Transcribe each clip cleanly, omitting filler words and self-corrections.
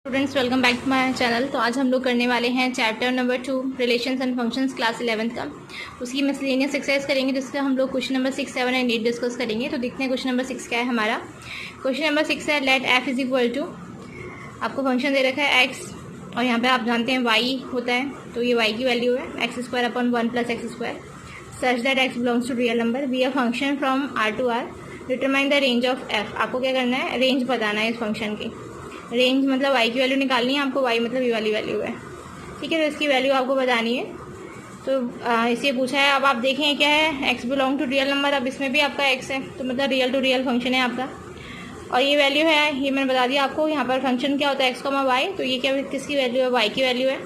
Students welcome back to my channel. तो आज हम लोग करने वाले हैं chapter number 2 relations and functions class 11th का। उसकी मिसलेनियस एक्सरसाइज करेंगे जिसका हम लोग क्वेश्चन नंबर 6, 7 एंड 8 डिस्कस करेंगे। तो देखते हैं क्वेश्चन नंबर 6 क्या है हमारा। क्वेश्चन नंबर 6 है let f is equal to, आपको फंक्शन दे रखा है एक्स और यहाँ पर आप जानते हैं वाई होता है, तो ये वाई की वैल्यू है x square upon 1 + x square such that x belongs to real number be a function from r to r determine the range of f. आपको क्या करना है, रेंज बताना है इस फंक्शन की। रेंज मतलब y की वैल्यू निकालनी है आपको, y मतलब ये वाली वैल्यू है, ठीक है। तो इसकी वैल्यू आपको बतानी है। तो इसे पूछा है। अब आप देखें क्या है, x belong to real number. अब इसमें भी आपका x है, तो मतलब रियल टू रियल फंक्शन है आपका। और ये वैल्यू है, ये मैंने बता दिया आपको। यहाँ पर फंक्शन क्या होता है x, y। तो ये क्या किसकी वैल्यू है, y की वैल्यू है।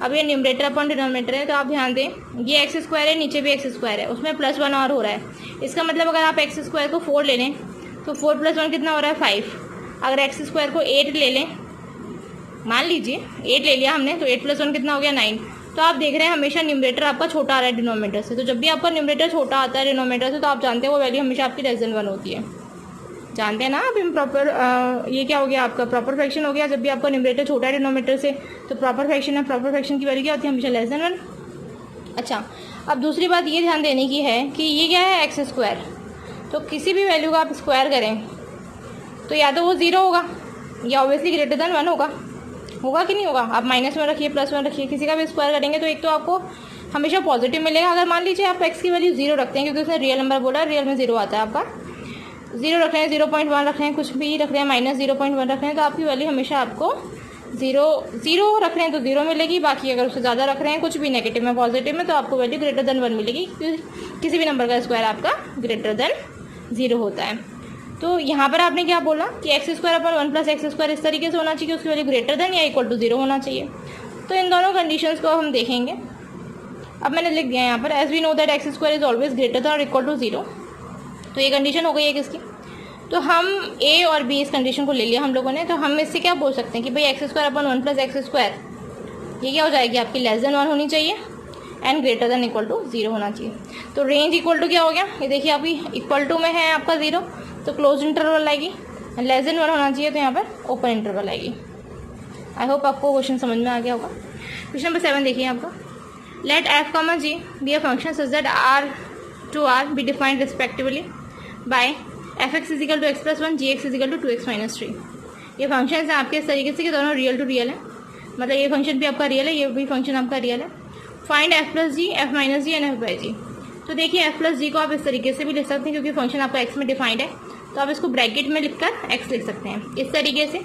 अब ये न्यूमरेटर अपॉन डिनोमिनेटर है, तो आप ध्यान दें ये एक्स स्क्वायर है, नीचे भी एक्स स्क्वायर है, उसमें +1 और हो रहा है। इसका मतलब अगर आप एक्स स्क्वायर को 4 ले लें तो 4 + 1 कितना हो रहा है 5। अगर एक्स स्क्वायर को 8 ले लें, मान लीजिए 8 ले लिया हमने, तो 8 + 1 कितना हो गया 9। तो आप देख रहे हैं हमेशा न्यूमरेटर आपका छोटा आ रहा है डिनोमिनेटर से। तो जब भी आपका न्यूमरेटर छोटा आता है डिनोमिनेटर से, तो आप जानते हैं वो वैल्यू हमेशा आपकी <1 होती है। जानते हैं ना आप प्रॉपर। ये क्या हो गया आपका प्रॉपर फ्रैक्शन हो गया। जब भी आपका न्यूमरेटर छोटा है डिनोमिनेटर से तो प्रॉपर फ्रैक्शन है। प्रॉपर फ्रैक्शन की वैल्यू क्या होती है, हमेशा <1। अच्छा, अब दूसरी बात ये ध्यान देने की है कि ये क्या है एक्स स्क्वायर। तो किसी भी वैल्यू का आप स्क्वायर करें तो या तो वो 0 होगा या ऑब्वियसली >1 होगा कि नहीं होगा। आप -1 रखिए, +1 रखिए, किसी का भी स्क्वायर करेंगे तो एक तो आपको हमेशा पॉजिटिव मिलेगा। अगर मान लीजिए आप x की वैल्यू 0 रखते हैं, क्योंकि उसने रियल नंबर बोला है, रियल में 0 आता है आपका। 0 रख रहे हैं, 0.1 रख रहे हैं, कुछ भी रख रहे हैं, -0.1 रख रहे हैं, तो आपकी वैल्यू हमेशा आपको 0 रख रहे हैं तो 0 मिलेगी। बाकी अगर उससे ज़्यादा रख रहे हैं, कुछ भी नेगेटिव में पॉजिटिव में, तो आपको वैल्यू >1 मिलेगी। किसी भी नंबर का स्क्वायर आपका >0 होता है। तो यहाँ पर आपने क्या बोला कि x square upon 1 + x square इस तरीके से होना चाहिए, उसकी वैल्यू > या = 0 होना चाहिए। तो इन दोनों कंडीशंस को हम देखेंगे। अब मैंने लिख दिया यहाँ पर as we know that x square is always > 0। तो ये कंडीशन हो गई है किसकी। तो हम ए और बी इस कंडीशन को ले लिया हम लोगों ने। तो हम इससे क्या बोल सकते हैं कि भाई x square upon 1 + x square ये क्या हो जाएगी आपकी <1 होनी चाहिए एंड > 0 होना चाहिए। तो रेंज इक्वल टू क्या हो गया, ये देखिए आपकी इक्वल टू में है आपका 0, तो क्लोज इंटरवल आएगी। <1 होना चाहिए तो यहाँ पर ओपन इंटरवल आएगी। आई होप आपको क्वेश्चन समझ में आ गया होगा। क्वेश्चन नंबर 7 देखिए आपका। Let f, g be a function such that r to r be defined respectively by fx = x + 1 gx = 2x - 3। ये फंक्शन हैं आपके इस तरीके से कि दोनों रियल टू रियल है, मतलब ये फंक्शन भी आपका रियल है, ये भी फंक्शन आपका रियल है। Find f + g, f - g and f/g। तो देखिए f + g को आप इस तरीके से भी लिख सकते हैं, क्योंकि फंक्शन आपका x में डिफाइंड है, तो आप इसको ब्रैकेट में लिखकर x लिख सकते हैं इस तरीके से।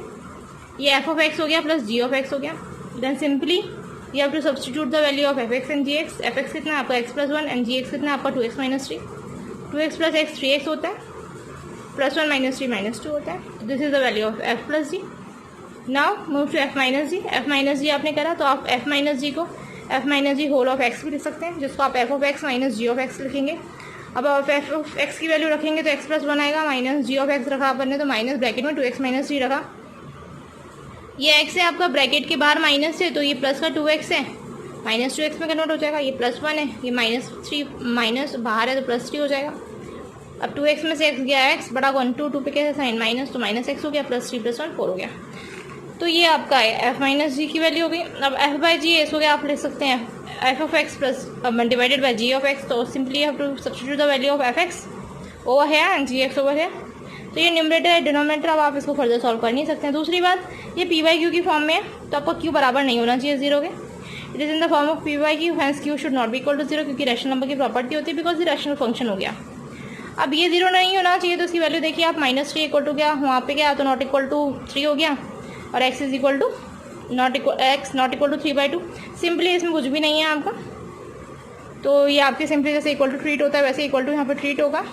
ये f(x) हो गया प्लस g(x) हो गया। Then simply you have to substitute the value of fx and gx। fx कितना आपका x + 1 एंड gx कितना आपका 2x - 3। 2x + x 3x होता है, +1 - 3 -2 होता है। This is the value of f + g। Now move to f - g। f - g आपने करा तो आप f - g को f - g whole of x भी लिख सकते हैं, जिसको आप f(x) - g(x) लिखेंगे। अब आप f(x) की वैल्यू रखेंगे तो x + 1 आएगा, -g(x) रखा आपने तो माइनस ब्रैकेट में 2x - 3 रखा। ये x है आपका, ब्रैकेट के बाहर माइनस है तो ये प्लस का 2x है, -2x में कन्वर्ट हो जाएगा। ये +1 है, ये -3 माइनस बाहर है तो +3 हो जाएगा। अब 2x में से x गया, x बड़ा 1 2 पे कैसे साइन माइनस, तो -x हो गया, +3 + 1 4 हो गया। तो ये आपका है f - g की वैल्यू हो गई। अब f/g इस हो गया, आप लिख सकते हैं f(x) डिवाइडेड बाई g(x). तो simply have to substitute the value of fx over है एंड gx ओवर है। तो ये न्यूमरेटर है डिनोमिनेटर, अब आप इसको फर्दर सॉल्व कर नहीं सकते हैं। दूसरी बात, ये p/q की फॉर्म में है, तो आपका q बराबर नहीं होना चाहिए 0 के। It is in the form of p/q, hence q should not be equal to 0, क्योंकि रैशनल नंबर की प्रॉपर्टी होती है, बिकॉज ये रैशनल फंक्शन हो गया। अब ये 0 नहीं होना चाहिए, तो इसकी वैल्यू देखिए आप -3 इक्वल टू क्या वहाँ पे क्या, तो नॉट इक्वल टू 3 हो गया, और x is equal to not equal to 3/2। Simply इसमें कुछ भी नहीं है आपका, तो ये आपके सिंपली जैसे इक्वल टू ट्रीट होता है वैसे इक्वल टू यहाँ पर ट्रीट होगा,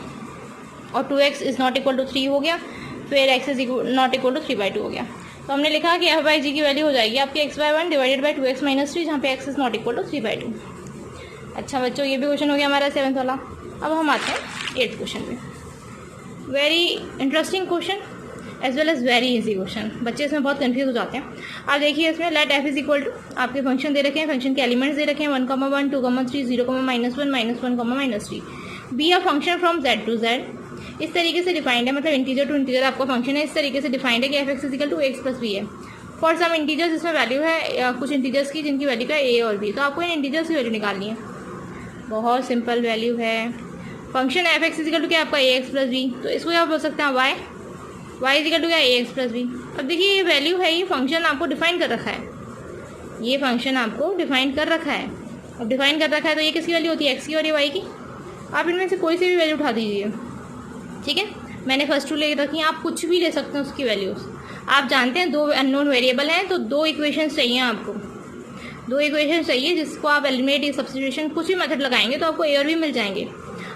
और 2x is not equal to 3 हो गया, फिर x is not equal to 3/2 हो गया। तो हमने लिखा कि f/g की वैल्यू हो जाएगी आपकी x/1 डिवाइडेड बाई 2x - 3, जहाँ पे x is not equal to 3/2। अच्छा बच्चों, ये भी क्वेश्चन हो गया हमारा 7th वाला। अब हम आते हैं 8th क्वेश्चन पे। Very interesting question as well as very easy question. बच्चे इसमें बहुत कन्फ्यूज हो जाते हैं। आप देखिए इसमें let f is equal to, आपके फंक्शन दे रखे हैं, फंक्शन के एलिमेंट्स दे रखे हैं 1, 1, 2, 3, 0, -1, -1, -3। Be a function from z to z। इस तरीके से डिफाइंड है, मतलब इंटीजर टू इंटीजर आपका फंक्शन है, इस तरीके से डिफाइंड है कि f(x) = x + b है। फॉर सम इंटीजर्स इसमें वैल्यू है या कुछ इंटीजर्स की जिनकी वैल्यू का ए और बी, तो आपको इन इंटीजर्स की वैल्यू निकालनी है। बहुत सिंपल वैल्यू है। Function f x equal to क्या आपका ए एक्स प्लस बी, तो इसको क्या बोल सकते हैं वाई इजिकल टू क्या ए एक्स प्लस बी। अब देखिए ये वैल्यू है, ये फंक्शन आपको डिफाइन कर रखा है, ये फंक्शन आपको डिफाइन कर रखा है। अब डिफाइन कर रखा है तो ये किसकी वैल्यू होती है, एक्स की और ये वाई की। आप इनमें से कोई सी भी वैल्यू उठा दीजिए, ठीक है। मैंने फर्स्ट टू ले रखी है, आप कुछ भी ले सकते हैं उसकी वैल्यूज़। आप जानते हैं 2 अननोन वेरिएबल हैं तो 2 इक्वेशंस चाहिए आपको, 2 इक्वेशंस चाहिए जिसको आप एलिमिनेट सब्स्टिट्यूशन कुछ भी मेथड लगाएंगे तो आपको ए और बी मिल जाएंगे।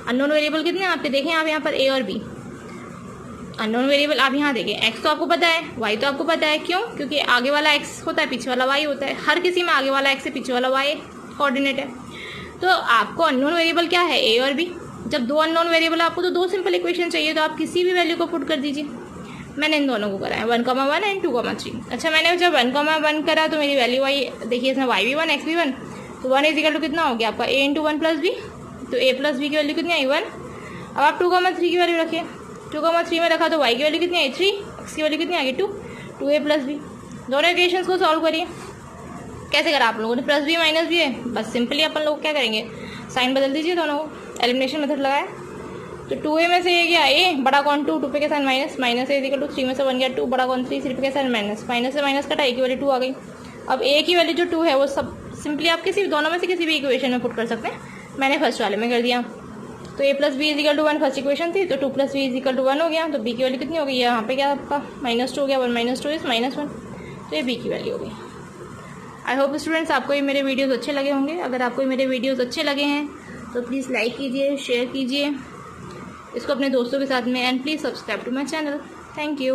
अननोन वेरिएबल कितने आपके देखें आप यहाँ पर ए और बी। अननोन वेरिएबल आप यहाँ देखें, एक्स तो आपको पता है, वाई तो आपको पता है। क्यों? क्योंकि आगे वाला एक्स होता है, पीछे वाला वाई होता है। हर किसी में आगे वाला एक्स है, पीछे वाला वाई कोऑर्डिनेट है। तो आपको अननोन वेरिएबल क्या है, ए और बी। जब 2 अननोन वेरिएबल आपको तो 2 सिंपल इक्वेशन चाहिए, तो आप किसी भी वैल्यू को पुट कर दीजिए। मैंने इन दोनों को करा है 1,1 एंड 2,3। अच्छा, मैंने जब 1,1 करा तो मेरी वैल्यू आई, देखिए इसमें वाई भी 1 एक्स भी 1, तो 1 इजिकल टू कितना हो गया आपका ए इंटू 1 प्लस बी। तो ए प्लस बी की वैल्यू कितनी आई 1। अब आप 2,3 की वैल्यू रखिए, 2,3 में रखा तो वाई की वैल्यू कितनी आई 3, एक्स की वैल्यू कितनी आ गई 2, 2a प्लस बी। दोनों इक्वेशंस को सॉल्व करिए। कैसे करा आप लोगों ने, प्लस बी माइनस बी है, बस सिंपली अपन लोग क्या करेंगे, साइन बदल दीजिए दोनों को, एलिमिनेशन मेथड लगाए। तो 2a में से ये गया a, बड़ा कौन 2, 2 पे के sign minus, minus a equal to 3 में से 1 गया 2, बड़ा कौन 3, 3 पे के साइन माइनस, माइनस से माइनस कटा, a की वैल्यू 2 आ गई। अब a की वैल्यू जो 2 है वो सब सिंपली आप किसी दोनों में से किसी भी इक्वेशन में पुट कर सकते हैं। मैंने फर्स्ट वाले में कर दिया, तो a plus b equal to 1 first equation थी, तो 2 प्लस बी इजिकल टू 1 हो गया। तो b की वैल्यू कितनी हो गई, यहाँ पे क्या आपका -2 हो गया, 1 - 2 इज -1, तो ये b की वैल्यू हो गई। आई होप स्टूडेंट्स आपको ये मेरे वीडियोज़ अच्छे लगे होंगे। अगर आपको मेरे वीडियोज़ अच्छे लगे हैं तो प्लीज़ लाइक कीजिए, शेयर कीजिए इसको अपने दोस्तों के साथ में, and please subscribe to my channel. Thank you.